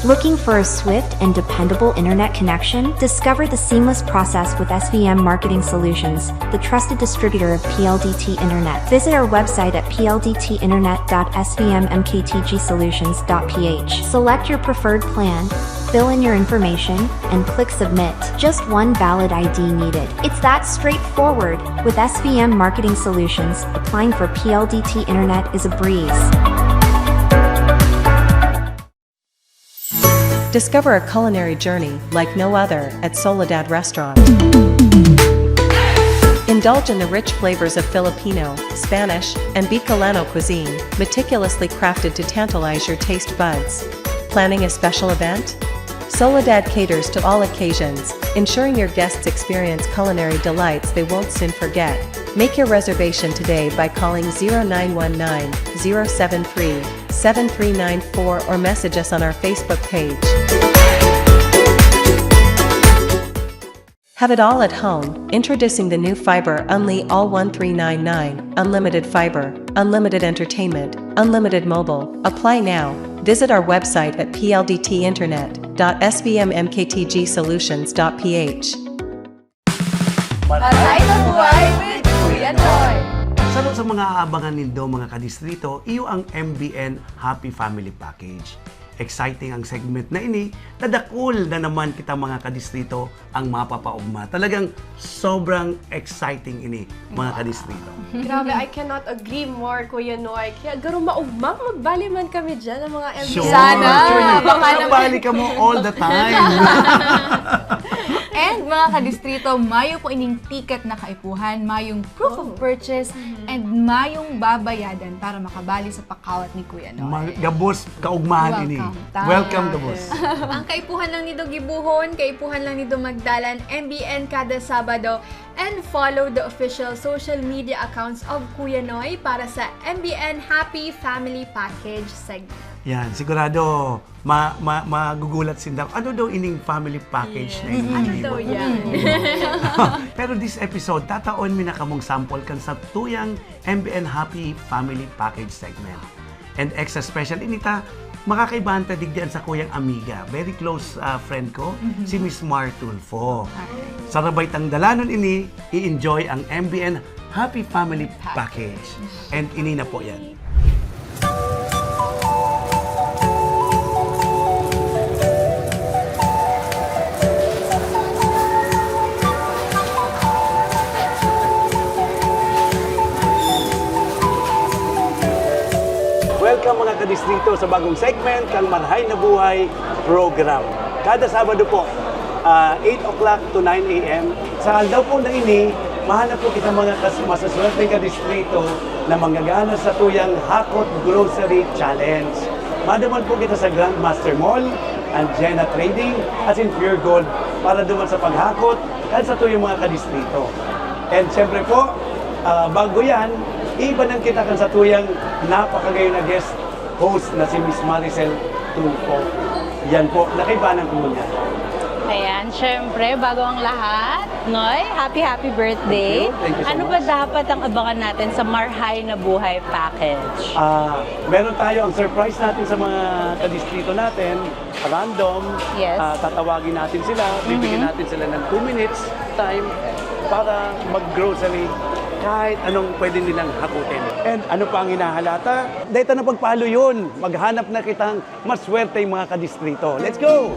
Looking for a swift and dependable internet connection? Discover the seamless process with SVM Marketing Solutions, the trusted distributor of PLDT Internet. Visit our website at pldtinternet.svmmktgsolutions.ph. Select your preferred plan, fill in your information, and click Submit. Just one valid ID needed. It's that straightforward. With SVM Marketing Solutions, applying for PLDT Internet is a breeze. Discover a culinary journey like no other at Soledad Restaurant. Indulge in the rich flavors of Filipino, Spanish, and Bicolano cuisine, meticulously crafted to tantalize your taste buds. Planning a special event? Soledad caters to all occasions, ensuring your guests experience culinary delights they won't soon forget. Make your reservation today by calling 0919-073-7394 or message us on our Facebook page. Have it all at home. Introducing the new Fiber Unli All 1399, Unlimited Fiber, Unlimited Entertainment, Unlimited Mobile. Apply now. Visit our website at pldtinternet.svmmktgsolutions.ph. Marhay na Buhay with Kuya Noy. Sa mga aabangan nindo mga kadistrito, iyo ang MBN Happy Family Package. Exciting ang segment na ini, nadakul na naman kita mga kadistrito ang mapapaugma. Talagang sobrang exciting ini mga kadistrito. Grabe, I cannot agree more, Kuya Noy. Kaya garo maugma, magbali man kami dyan ng mga MBN. Sure, Sana. Baka nabali ka mo all the time. And mga kadistrito, mayo po ining ticket na kaipuhan, mayong proof of purchase, and mayong babayadan para makabali sa pakawat ni Kuya Noy. Gabos, kaugmahan ini. Welcome, Gabos. Ang kaipuhan lang nito gibuhon, kaipuhan lang nito magdalan, MBN kada Sabado, and follow the official social media accounts of Kuya Noy para sa MBN Happy Family Package segment. Yan, sigurado magugulat sinda. Ano daw ining family package na ini? Ano daw yan? Pero this episode, tataon mi na kamong sample kan sa tuyang MBN Happy Family Package segment. And extra special inita, makakaibahan ta digdian sa kuyang amiga. Very close friend ko, si Miss Mar Tulfo. Sarabay tang dalanon ini, i-enjoy ang MBN Happy Family Package. And ini na po yan. Welcome mga kadistrito sa bagong segment kang Marhay na Buhay program. Kada Sabado po, 8 o'clock to 9 a.m. Sa aldaw po na ini, mahanap po kita mga masaswerteng kadistrito na manggagana sa tuyang Hakot Grocery Challenge. Madaman po kita sa Grandmaster Mall, Anjena Trading, as in Pure Gold para duman sa paghakot at sa tuyang mga kadistrito. And siyempre po, bago yan, iba nang kita kan sa tuyang napakagayon na guest host na si Miss Maricel Tulfo. Yan po, nakaibanan ko muna. Ayan, syempre, bago ang lahat, Noy, happy birthday. Thank you so Ano much. ba dapat ang abangan natin sa Marhay na Buhay package? Meron tayo ang surprise natin sa mga kadistrito natin, random. Yes. Tatawagin natin sila, bibigyan natin sila ng 2 minutes time para mag-grocery kahit anong pwede nilang hakutin. And ano pa ang hinahalata? Dahil na pagpalo yun, maghanap na kitang maswerte yung mga kadistrito. Let's go!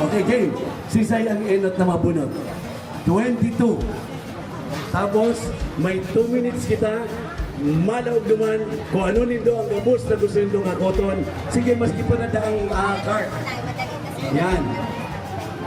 Okay, game. Sisay ang enot na mabunot. 22. Tapos, may 2 minutes kita. Malaog naman kung ano nindo ang gabos na gusto nindong hakoton. Sige, maski pa na daang cart. Yan.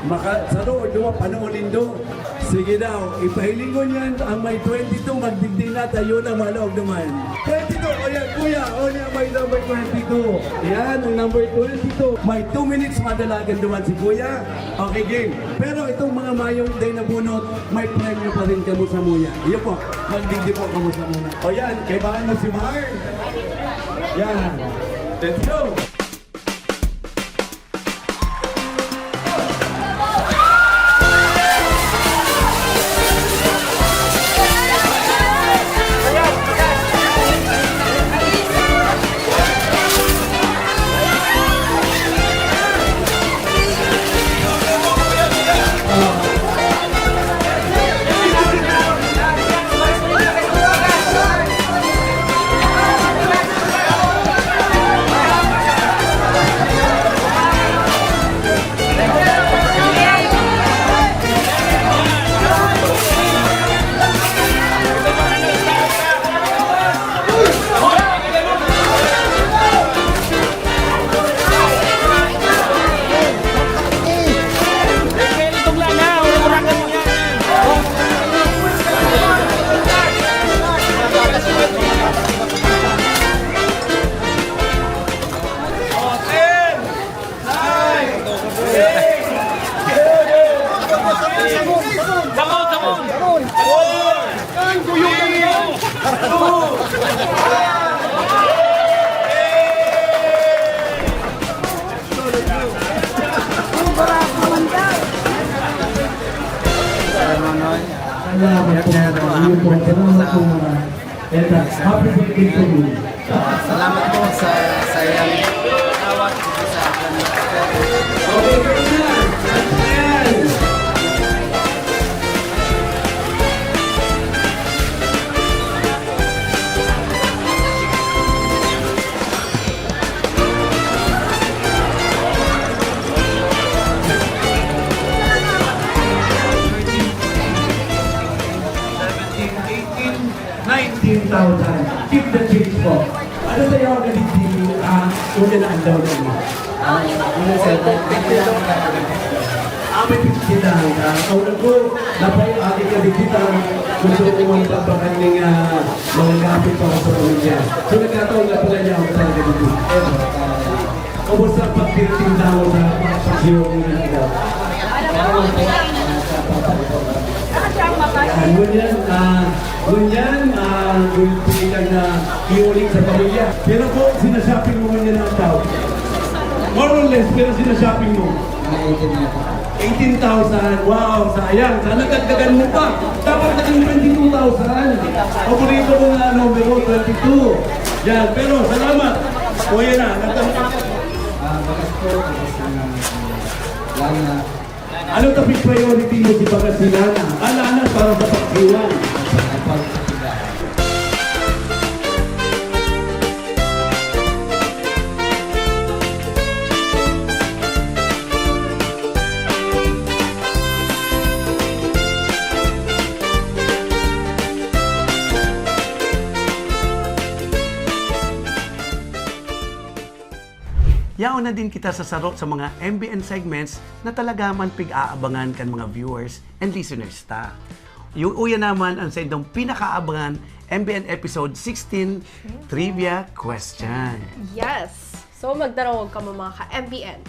Makasaro o duwa, panoonin do. Sige daw, ipahilingon yan ang may 22, magdigdi na tayo na malaog naman. 22, o yan kuya, o yan may number 22. Yan, ang number 22. May 2 minutes madalagan duman si kuya. Okay, game. Pero itong mga mayong day na bunot, may premyo pa rin kamo sa muya. Iyo po, magdigdi po kamo sa muna. O yan, kaibahan mo si Mar. Yan. Let's go! Salamat po sa sayang awat sa akin. Keep the change po. Ano tayo ang ganiti? Una na ang daw na mo. Una sa may pipita. Una ko, napay aking kabikita. Gusto ko mga pagpakaling mga gapit pa ako sa pamilya. So nagkataon na pala niya ako talaga dito. Kumusta ang pagtitinda mo sa pagsiyong ng ikaw? Ngunyan, gulpi lang na iuling sa pamilya. Pero po, sinasapin mo ngunyan ang tao. More less pero sinashopping mo? 18,000. Wow, sayang. Sana dagdagan mo pa. Dapat naging 22,000. Paborito ko nga numero, 22. Yan, pero salamat. O yan na. Bagas po, Lana. Ano topic priority mo si Bagas si Lana? Lana para sa pagkiwan. Yaon na din kita sa sarot sa mga MBN segments na talaga man pig-aabangan kan mga viewers and listeners ta. Yung uya naman ang sa indong pinakaabangan MBN episode 16 Trivia Question. Yes! So magdarong ka mga ka-MBN.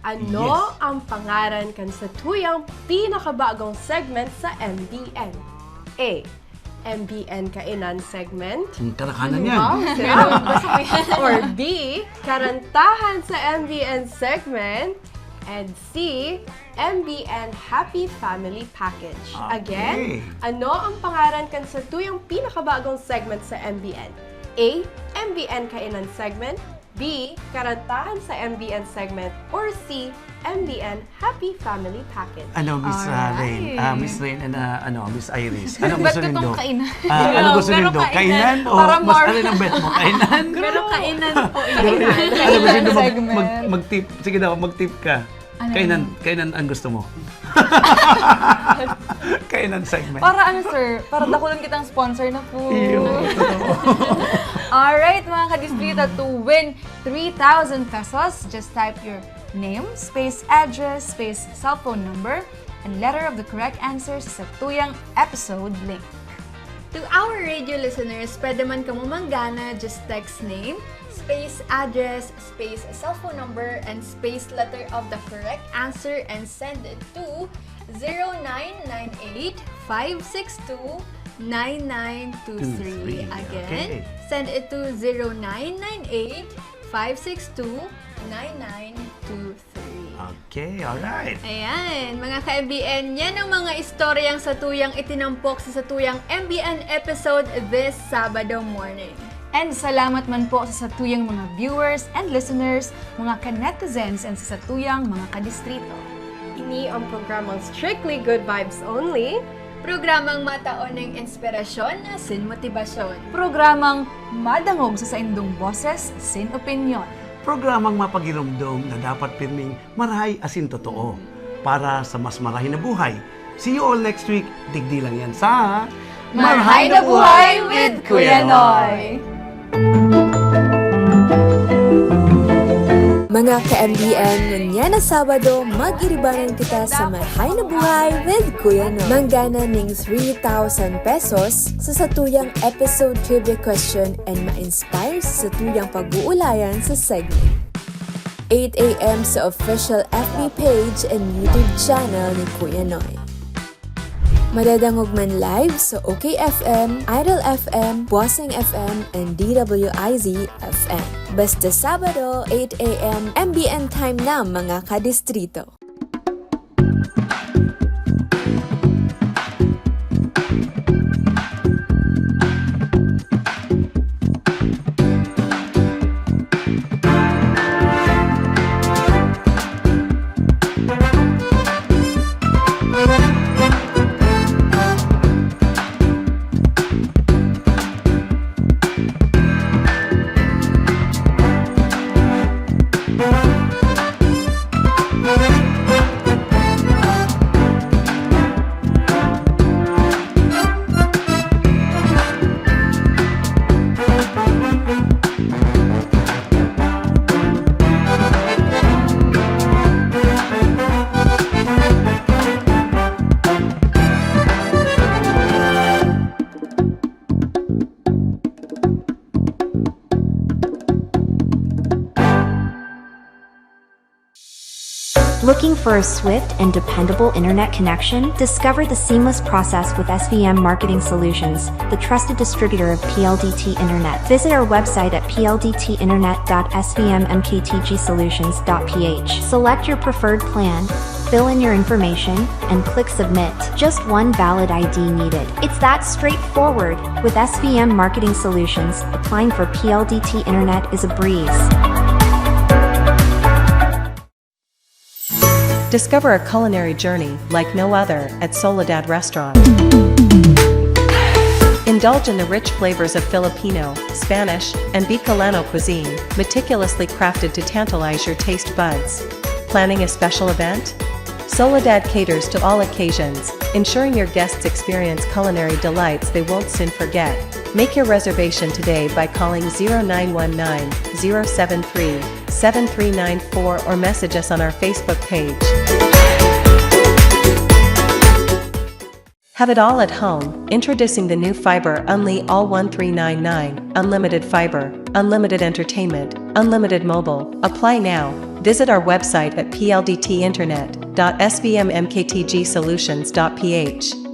Ano ang pangalan kan sa tuyang pinakabagong segment sa MBN? A. MBN Kainan segment. Karakanan yan. Or B. Karantahan sa MBN segment. And C. MBN Happy Family Package. Again, ano ang pangalan kan sa tuyang pinakabagong segment sa MBN? A. MBN Kainan segment. B. Karantahan sa MBN segment. Or C. MBN Happy Family Package. Ano, Miss Rain? Miss Rain and Miss Iris. Ano Ba't gusto ko nindo? tong kainan? Ano gusto Pero nindo? kainan. Kainan o Para mas more. alin ang bet mo? Kainan? Pero kainan po Ano gusto nindo? segment. Mag-tip. Sige daw, mag-tip ka. Ano Kainan ang gusto mo. Kainan segment. Para ano, sir? Para dakulan kitang sponsor na po. Iyo. Alright, mga kadistrito, to win 3,000 pesos, just type your name, space address, space cellphone number, and letter of the correct answer sa Satuyang episode link. To our radio listeners, pwede man ka manggana, just text name, space address, space cellphone number, and space letter of the correct answer and send it to 0998-562-9923. Again, send it to 0998-562-9923. Okay, alright. Ayan, mga ka-MBN, yan ang mga istoryang satuyang itinampok sa Satuyang MBN episode this Sabado morning. And salamat man po sa Satuyang mga viewers and listeners, mga ka-netizens, and sa Satuyang mga kadistrito. Ini ang programang Strictly Good Vibes Only. Programang mataon ng inspirasyon na sin motibasyon. Programang madangog sa saindong boses, sin opinyon. Programang mapagirumdom na dapat pirming marahay asin totoo para sa mas marahay na buhay. See you all next week. Digdi lang yan sa Marhay na Buhay with Kuya Noy! Mga ka-MBN, ngunyan na Sabado, mag-iribahan kita sa Marhay na Buhay with Kuya Noy. Manggana ning 3,000 pesos sa Satuyang episode trivia question and ma-inspire sa Satuyang pag-uulayan sa segment. 8 a.m. sa official FB page and YouTube channel ni Kuya Noy. Madadangog man live sa OK FM, Idol FM, Bosing FM, and DWIZ FM. Basta Sabado, 8 a.m. MBN time na mga kadistrito. Looking for a swift and dependable internet connection? Discover the seamless process with SVM Marketing Solutions, the trusted distributor of PLDT Internet. Visit our website at pldtinternet.svmmktgsolutions.ph. Select your preferred plan, fill in your information, and click Submit. Just one valid ID needed. It's that straightforward. With SVM Marketing Solutions, applying for PLDT Internet is a breeze. Discover a culinary journey like no other at Soledad Restaurant. Indulge in the rich flavors of Filipino, Spanish, and Bicolano cuisine, meticulously crafted to tantalize your taste buds. Planning a special event? Soledad caters to all occasions, ensuring your guests experience culinary delights they won't soon forget. Make your reservation today by calling 0919-073-7394 or message us on our Facebook page. Have it all at home. Introducing the new Fiber Unli All 1399, Unlimited Fiber, Unlimited Entertainment, Unlimited Mobile. Apply now. Visit our website at pldtinternet.svmmktgsolutions.ph.